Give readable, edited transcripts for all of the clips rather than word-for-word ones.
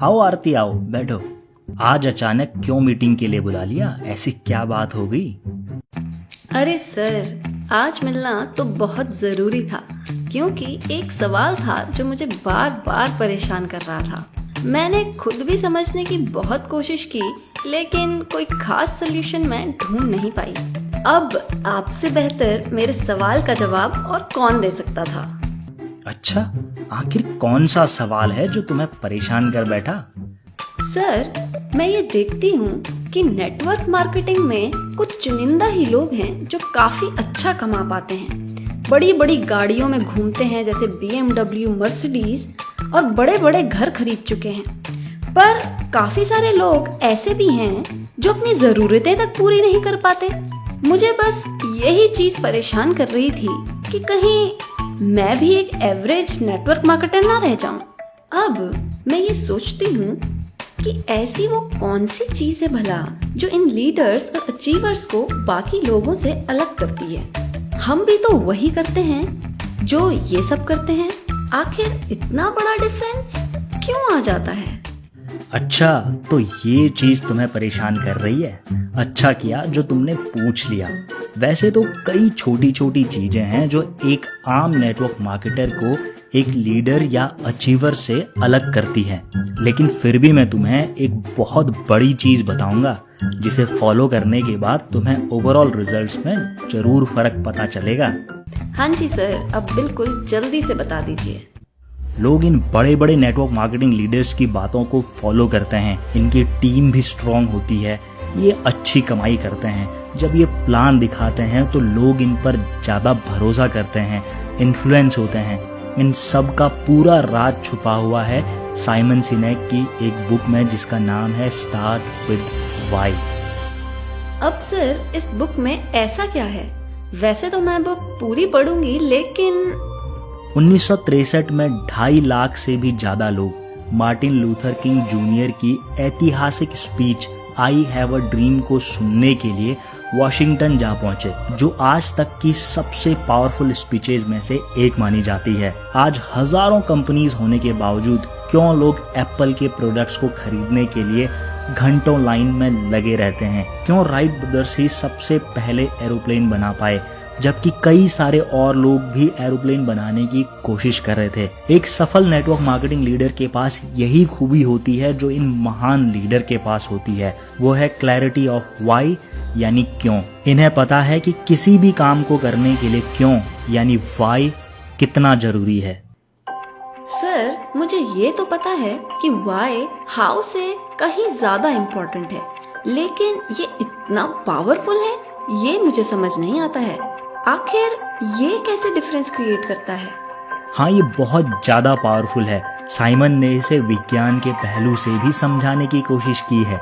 आओ आरती आओ, बैठो। आज अचानक क्यों मीटिंग के लिए बुला लिया? ऐसी क्या बात हो गई? अरे सर, आज मिलना तो बहुत ज़रूरी था क्योंकि एक सवाल था जो मुझे बार बार परेशान कर रहा था। मैंने खुद भी समझने की बहुत कोशिश की, लेकिन कोई खास सलूशन मैं ढूंढ नहीं पाई। अब आपसे बेहतर मेरे सवाल का जवाब और कौन दे सकता था। अच्छा, आखिर कौन सा सवाल है जो तुम्हें परेशान कर बैठा? सर, मैं ये देखती हूँ कि नेटवर्क मार्केटिंग में कुछ चुनिंदा ही लोग हैं जो काफ़ी अच्छा कमा पाते हैं। बड़ी बड़ी गाड़ियों में घूमते हैं जैसे BMW, मर्सिडीज और बड़े बड़े घर खरीद चुके हैं। पर काफ़ी सारे लोग ऐसे भी हैं जो अपनी ज़रूरतें तक पूरी नहीं कर पाते। मुझे बस यही चीज़ परेशान कर रही थी कि कहीं मैं भी एक एवरेज नेटवर्क मार्केटर ना रह जाऊं। अब मैं ये सोचती हूँ कि ऐसी वो कौन सी चीज़ है भला जो इन लीडर्स और अचीवर्स को बाकी लोगों से अलग करती है। हम भी तो वही करते हैं जो ये सब करते हैं। आखिर इतना बड़ा डिफरेंस क्यों आ जाता है? अच्छा, तो ये चीज तुम्हें परेशान कर रही है। अच्छा किया जो तुमने पूछ लिया। वैसे तो कई छोटी छोटी चीजें हैं जो एक आम नेटवर्क मार्केटर को एक लीडर या अचीवर से अलग करती हैं, लेकिन फिर भी मैं तुम्हें एक बहुत बड़ी चीज बताऊंगा जिसे फॉलो करने के बाद तुम्हें ओवरऑल रिजल्ट्स में जरूर फर्क पता चलेगा। हाँ जी सर, अब बिल्कुल जल्दी से बता दीजिए। लोग इन बड़े बड़े नेटवर्क मार्केटिंग लीडर्स की बातों को फॉलो करते हैं। इनकी टीम भी स्ट्रांग होती है, ये अच्छी कमाई करते हैं। जब ये प्लान दिखाते हैं तो लोग इन पर ज़्यादा भरोसा करते हैं, इन्फ्लुएंस होते हैं। इन सब का पूरा राज छुपा हुआ है साइमन सिनेक की एक बुक में जिसका नाम है स्टार्ट विद व्हाई। अब सर, इस बुक में ऐसा क्या है? वैसे तो मैं बुक पूरी पढ़ूंगी, लेकिन 1963 में 2.5 लाख से भी ज्यादा लोग मार्टिन लूथर किंग जूनियर की ऐतिहासिक speech I have a dream को सुनने के लिए वॉशिंगटन जा पहुंचे, जो आज तक की सबसे पावरफुल स्पीचेज में से एक मानी जाती है। आज हजारों कंपनीज होने के बावजूद क्यों लोग एप्पल के प्रोडक्ट्स को खरीदने के लिए घंटों लाइन में लगे रहते हैं? क्यों राइट ब्रदर्स ही सबसे पहले एरोप्लेन बना पाए, जबकि कई सारे और लोग भी एरोप्लेन बनाने की कोशिश कर रहे थे? एक सफल नेटवर्क मार्केटिंग लीडर के पास यही खूबी होती है जो इन महान लीडर के पास होती है, वो है क्लैरिटी ऑफ व्हाई, यानी क्यों। इन्हें पता है कि किसी भी काम को करने के लिए क्यों यानी व्हाई कितना जरूरी है। सर, मुझे ये तो पता है कि व्हाई हाउ से कहीं ज्यादा इम्पोर्टेंट है, लेकिन ये इतना पावरफुल है, ये मुझे समझ नहीं आता है। आखिर ये कैसे डिफरेंस क्रिएट करता है? हाँ, ये बहुत ज्यादा पावरफुल है। साइमन ने इसे विज्ञान के पहलू से भी समझाने की कोशिश की है।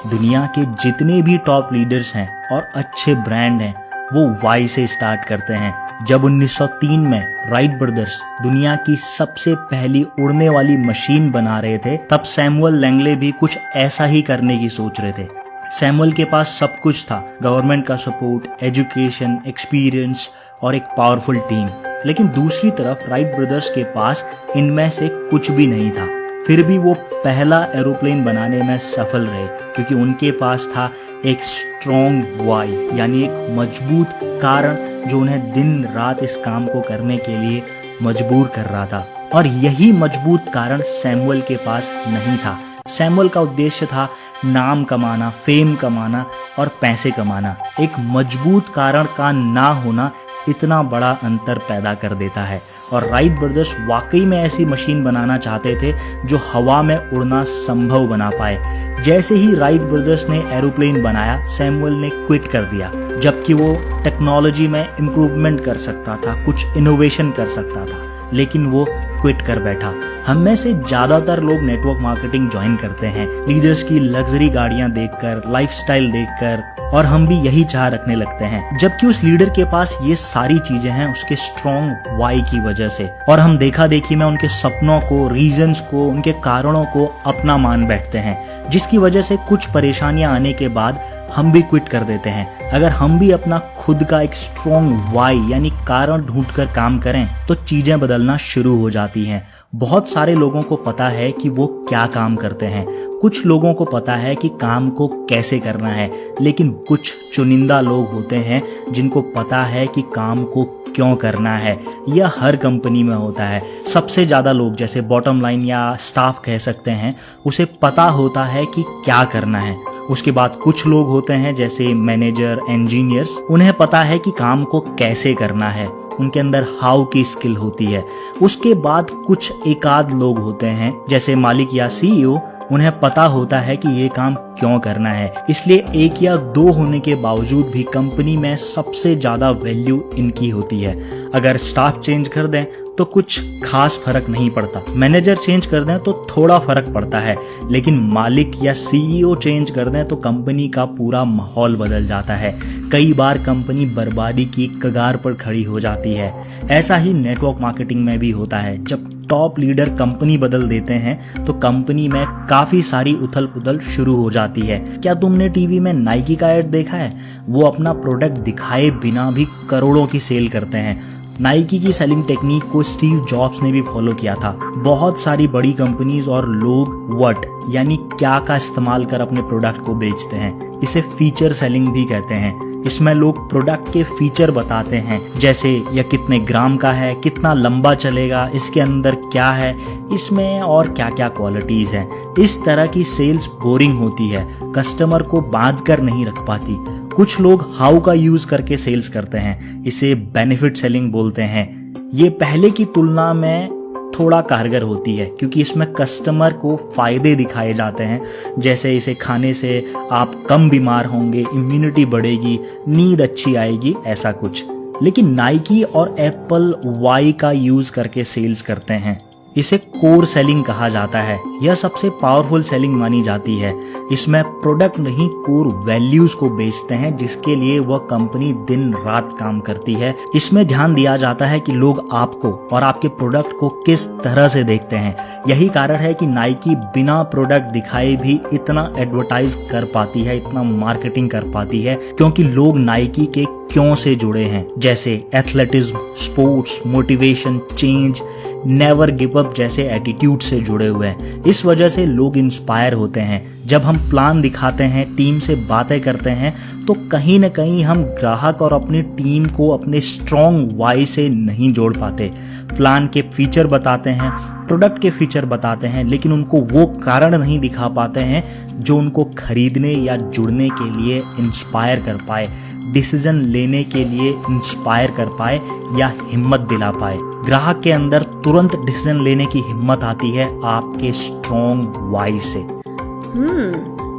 दुनिया के जितने भी टॉप लीडर्स हैं और अच्छे ब्रांड हैं, वो वाई से स्टार्ट करते हैं। जब 1903 में राइट ब्रदर्स दुनिया की सबसे पहली उड़ने वाली मशीन बना रहे थे, तब सैमुअल लैंगले भी कुछ ऐसा ही करने की सोच रहे थे। सैमुअल के पास सब कुछ था, गवर्नमेंट का सपोर्ट, एजुकेशन, एक्सपीरियंस और एक पावरफुल टीम। लेकिन दूसरी तरफ राइट ब्रदर्स के पास इनमें से कुछ भी नहीं था। फिर भी वो पहला एरोप्लेन बनाने में सफल रहे क्योंकि उनके पास था एक स्ट्रॉन्ग व्हाई, यानी एक मजबूत कारण जो उन्हें दिन रात इस काम को करने के लिए मजबूर कर रहा था। और यही मजबूत कारण सैमुअल के पास नहीं था। सैमुअल का उद्देश्य था नाम कमाना, फेम कमाना और पैसे कमाना। एक मजबूत कारण का ना होना इतना बड़ा अंतर पैदा कर देता है। और राइट ब्रदर्स वाकई में ऐसी मशीन बनाना चाहते थे जो हवा में उड़ना संभव बना पाए। जैसे ही राइट ब्रदर्स ने एरोप्लेन बनाया, सैमुअल ने क्विट कर दिया, जबकि वो टेक्नोलॉजी में इम्प्रूवमेंट कर सकता था, कुछ इनोवेशन कर सकता था, लेकिन वो क्विट कर बैठा। हम में से ज्यादातर लोग नेटवर्क मार्केटिंग ज्वाइन करते हैं लीडर्स की लग्जरी गाड़ियां देखकर, लाइफस्टाइल देखकर, और हम भी यही चाह रखने लगते हैं, जबकि उस लीडर के पास ये सारी चीजें हैं उसके स्ट्रॉन्ग वाई की वजह से। और हम देखा देखी में उनके सपनों को, रीजंस को, उनके कारणों को अपना मान बैठते हैं, जिसकी वजह से कुछ परेशानियां आने के बाद हम भी क्विट कर देते हैं। अगर हम भी अपना खुद का एक स्ट्रॉन्ग वाई यानी कारण ढूंढकर काम करें तो चीजें बदलना शुरू हो जाती हैं बहुत सारे लोगों को पता है कि वो क्या काम करते हैं, कुछ लोगों को पता है कि काम को कैसे करना है, लेकिन कुछ चुनिंदा लोग होते हैं जिनको पता है कि काम को क्यों करना है। यह हर कंपनी में होता है। सबसे ज़्यादा लोग, जैसे बॉटम लाइन या स्टाफ कह सकते हैं, उसे पता होता है कि क्या करना है। उसके बाद कुछ लोग होते हैं जैसे मैनेजर, इंजीनियर्स, उन्हें पता है कि काम को कैसे करना है, उनके अंदर हाउ की स्किल होती है। उसके बाद कुछ एकाध लोग होते हैं जैसे मालिक या सीईओ, उन्हें पता होता है कि ये काम क्यों करना है। इसलिए एक या दो होने के बावजूद भी कंपनी में सबसे ज्यादा वैल्यू इनकी होती है। अगर स्टाफ चेंज कर दें तो कुछ खास फर्क नहीं पड़ता, मैनेजर चेंज कर दें तो थोड़ा फर्क पड़ता है, लेकिन मालिक या सीईओ चेंज कर दें तो कंपनी का पूरा माहौल बदल जाता है। कई बार कंपनी बर्बादी की कगार पर खड़ी हो जाती है। ऐसा ही नेटवर्क मार्केटिंग में भी होता है। जब टॉप लीडर कंपनी बदल देते हैं तो कंपनी में काफी सारी उथल पुथल शुरू हो जाती है। क्या तुमने टीवी में नाइकी का ऐड देखा है? वो अपना प्रोडक्ट दिखाए बिना भी करोड़ों की सेल करते हैं। नाइकी की सेलिंग टेक्निक को स्टीव जॉब्स ने भी फॉलो किया था। बहुत सारी बड़ी कंपनीज और लोग व्हाट यानी क्या का इस्तेमाल कर अपने प्रोडक्ट को बेचते हैं। इसे फीचर सेलिंग भी कहते हैं। इसमें लोग प्रोडक्ट के फीचर बताते हैं, जैसे यह कितने ग्राम का है, कितना लंबा चलेगा, इसके अंदर क्या है, इसमें और क्या क्या क्वालिटीज हैं। इस तरह की सेल्स बोरिंग होती है, कस्टमर को बांध कर नहीं रख पाती। कुछ लोग हाउ का यूज करके सेल्स करते हैं, इसे बेनिफिट सेलिंग बोलते हैं। ये पहले की तुलना में थोड़ा कारगर होती है क्योंकि इसमें कस्टमर को फायदे दिखाए जाते हैं, जैसे इसे खाने से आप कम बीमार होंगे, इम्यूनिटी बढ़ेगी, नींद अच्छी आएगी, ऐसा कुछ। लेकिन नाइकी और एप्पल वाई का यूज करके सेल्स करते हैं। इसे कोर सेलिंग कहा जाता है। यह सबसे पावरफुल सेलिंग मानी जाती है। इसमें प्रोडक्ट नहीं, कोर वैल्यूज को बेचते हैं जिसके लिए वह कंपनी दिन रात काम करती है। इसमें ध्यान दिया जाता है कि लोग आपको और आपके प्रोडक्ट को किस तरह से देखते हैं। यही कारण है कि नाइकी बिना प्रोडक्ट दिखाए भी इतना एडवर्टाइज कर पाती है, इतना मार्केटिंग कर पाती है, क्योंकि लोग नाइकी के क्यों से जुड़े हैं, जैसे athleticism, sports, motivation, change, never give up जैसे एटीट्यूड से जुड़े हुए हैं। इस वजह से लोग इंस्पायर होते हैं। जब हम प्लान दिखाते हैं, टीम से बातें करते हैं, तो कहीं न कहीं हम ग्राहक और अपनी टीम को अपने स्ट्रॉन्ग वाई से नहीं जोड़ पाते। प्लान के फीचर बताते हैं, प्रोडक्ट के फीचर बताते हैं, लेकिन उनको वो कारण नहीं दिखा पाते हैं जो उनको खरीदने या जुड़ने के लिए इंस्पायर कर पाए, डिसीजन लेने के लिए इंस्पायर कर पाए या हिम्मत दिला पाए। ग्राहक के अंदर तुरंत डिसीजन लेने की हिम्मत आती है आपके स्ट्रॉन्ग वाई से।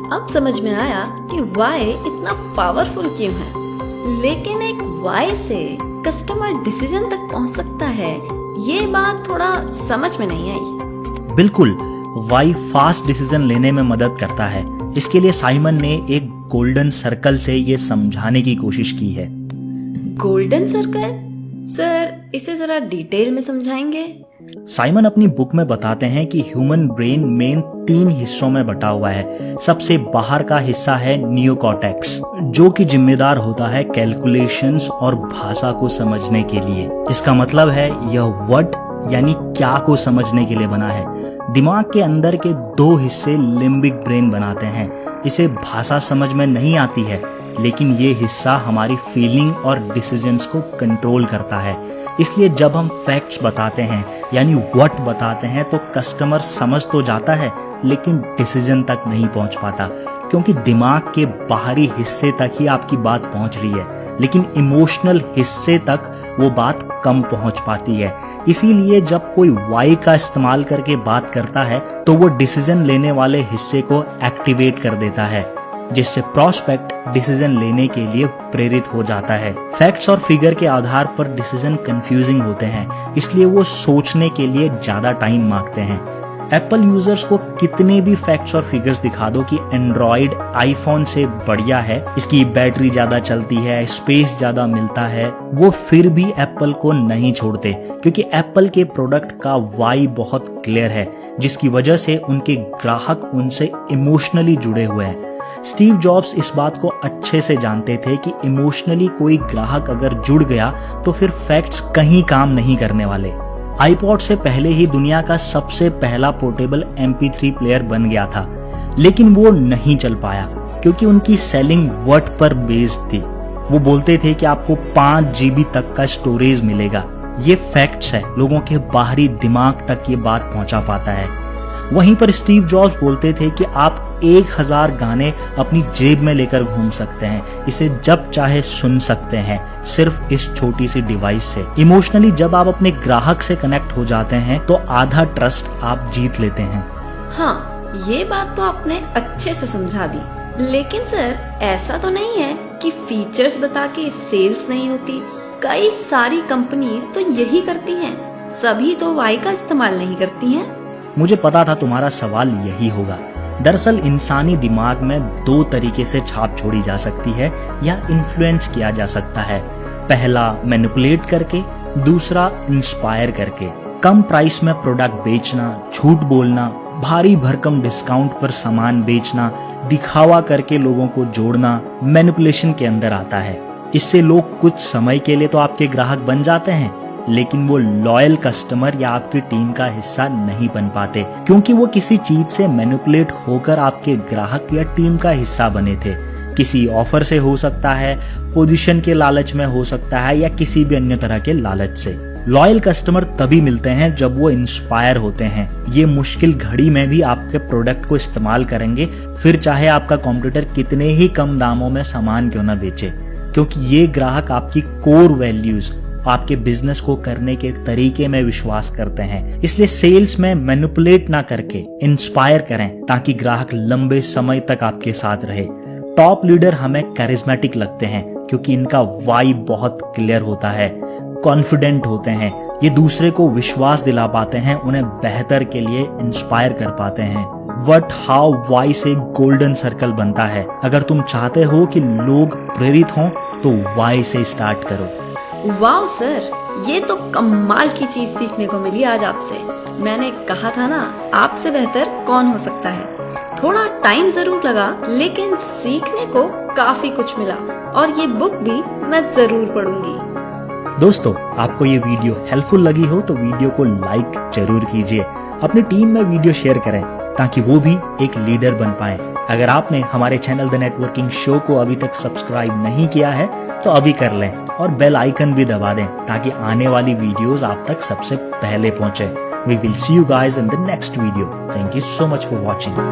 अब समझ में आया कि वाई इतना पावरफुल क्यों है। लेकिन एक वाई से कस्टमर डिसीजन तक पहुंच सकता है, ये बात थोड़ा समझ में नहीं आई। बिल्कुल, वाई फास्ट डिसीजन लेने में मदद करता है। इसके लिए साइमन ने एक गोल्डन सर्कल से ये समझाने की कोशिश की है। Golden circle? सर, इसे जरा डिटेल में समझाएंगे? साइमन अपनी बुक में बताते हैं कि ह्यूमन ब्रेन मेन 3 हिस्सों में बटा हुआ है। सबसे बाहर का हिस्सा है नियोकॉर्टेक्स, जो कि जिम्मेदार होता है कैलकुलेशंस और भाषा को समझने के लिए। इसका मतलब है यह व्हाट यानी क्या को समझने के लिए बना है। दिमाग के अंदर के 2 हिस्से लिम्बिक ब्रेन बनाते हैं। इसे भाषा समझ में नहीं आती है, लेकिन ये हिस्सा हमारी फीलिंग और डिसीजंस को कंट्रोल करता है। इसलिए जब हम फैक्ट्स बताते हैं यानी व्हाट बताते हैं तो कस्टमर समझ तो जाता है, लेकिन डिसीजन तक नहीं पहुंच पाता, क्योंकि दिमाग के बाहरी हिस्से तक ही आपकी बात पहुंच रही है, लेकिन इमोशनल हिस्से तक वो बात कम पहुंच पाती है। इसीलिए जब कोई वाई का इस्तेमाल करके बात करता है तो वो डिसीजन लेने वाले हिस्से को एक्टिवेट कर देता है, जिससे प्रोस्पेक्ट डिसीजन लेने के लिए प्रेरित हो जाता है। फैक्ट्स और फिगर के आधार पर डिसीजन कंफ्यूजिंग होते हैं, इसलिए वो सोचने के लिए ज्यादा टाइम मांगते हैं। एप्पल यूजर्स को कितने भी फैक्ट्स और फिगर्स दिखा दो कि एंड्रॉइड आईफोन से बढ़िया है, इसकी बैटरी ज्यादा चलती है, स्पेस ज्यादा मिलता है, वो फिर भी एप्पल को नहीं छोड़ते, क्योंकि एप्पल के प्रोडक्ट का वाई बहुत क्लियर है, जिसकी वजह से उनके ग्राहक उनसे इमोशनली जुड़े हुए हैं। स्टीव जॉब्स इस बात को अच्छे से जानते थे कि इमोशनली कोई ग्राहक अगर जुड़ गया तो फिर फैक्ट्स कहीं काम नहीं करने वाले। आईपॉड से पहले ही दुनिया का सबसे पहला पोर्टेबल MP3 प्लेयर बन गया था, लेकिन वो नहीं चल पाया क्योंकि उनकी सेलिंग वर्ड पर बेस्ड थी। वो बोलते थे कि आपको 5 GB तक का स्टोरेज मिलेगा। ये फैक्ट्स है, लोगों के बाहरी दिमाग तक ये बात पहुंचा पाता है। वहीं पर स्टीव जॉब्स बोलते थे कि आप 1000 गाने अपनी जेब में लेकर घूम सकते हैं, इसे जब चाहे सुन सकते हैं, सिर्फ इस छोटी सी डिवाइस से। इमोशनली जब आप अपने ग्राहक से कनेक्ट हो जाते हैं तो आधा ट्रस्ट आप जीत लेते हैं। हाँ, ये बात तो आपने अच्छे से समझा दी। लेकिन सर, ऐसा तो नहीं है कि फीचर्स बता के सेल्स नहीं होती। कई सारी कंपनीज तो यही करती हैं, सभी तो वाई का इस्तेमाल नहीं करती हैं। मुझे पता था तुम्हारा सवाल यही होगा। दरअसल इंसानी दिमाग में 2 तरीके से छाप छोड़ी जा सकती है या इन्फ्लुएंस किया जा सकता है। पहला मैनिपुलेट करके, दूसरा इंस्पायर करके। कम प्राइस में प्रोडक्ट बेचना, झूठ बोलना, भारी भरकम डिस्काउंट पर सामान बेचना, दिखावा करके लोगों को जोड़ना मैनिपुलेशन के अंदर आता है। इससे लोग कुछ समय के लिए तो आपके ग्राहक बन जाते हैं, लेकिन वो लॉयल कस्टमर या आपकी टीम का हिस्सा नहीं बन पाते, क्योंकि वो किसी चीज से मैनिपुलेट होकर आपके ग्राहक या टीम का हिस्सा बने थे। किसी ऑफर से हो सकता है, पोजीशन के लालच में हो सकता है, या किसी भी अन्य तरह के लालच से। लॉयल कस्टमर तभी मिलते हैं जब वो इंस्पायर होते हैं। ये मुश्किल घड़ी में भी आपके प्रोडक्ट को इस्तेमाल करेंगे, फिर चाहे आपका कॉम्पिटिटर कितने ही कम दामों में सामान क्यों ना बेचे, क्योंकि ये ग्राहक आपकी कोर वैल्यूज, आपके बिजनेस को करने के तरीके में विश्वास करते हैं। इसलिए सेल्स में मैनिपुलेट ना करके इंस्पायर करें, ताकि ग्राहक लंबे समय तक आपके साथ रहे। टॉप लीडर हमें कैरिज्मेटिक लगते हैं क्योंकि इनका वाइब बहुत क्लियर होता है, कॉन्फिडेंट होते हैं, ये दूसरे को विश्वास दिला पाते हैं, उन्हें बेहतर के लिए इंस्पायर कर पाते हैं। व्हाट हाउ वाई से गोल्डन सर्कल बनता है। अगर तुम चाहते हो कि लोग प्रेरित हों तो वाई से स्टार्ट करो। वाह सर, ये तो कमाल की चीज सीखने को मिली आज आपसे। मैंने कहा था ना, आपसे बेहतर कौन हो सकता है। थोड़ा टाइम जरूर लगा, लेकिन सीखने को काफी कुछ मिला, और ये बुक भी मैं जरूर पढ़ूंगी। दोस्तों, आपको ये वीडियो हेल्पफुल लगी हो तो वीडियो को लाइक जरूर कीजिए। अपनी टीम में वीडियो शेयर करें ताकि वो भी एक लीडर बन पाए। अगर आपने हमारे चैनल द नेटवर्किंग शो को अभी तक सब्सक्राइब नहीं किया है तो अभी कर लें, और बेल आइकन भी दबा दें ताकि आने वाली वीडियोस आप तक सबसे पहले पहुंचे। We will see you guys in the next video. Thank you so much for watching.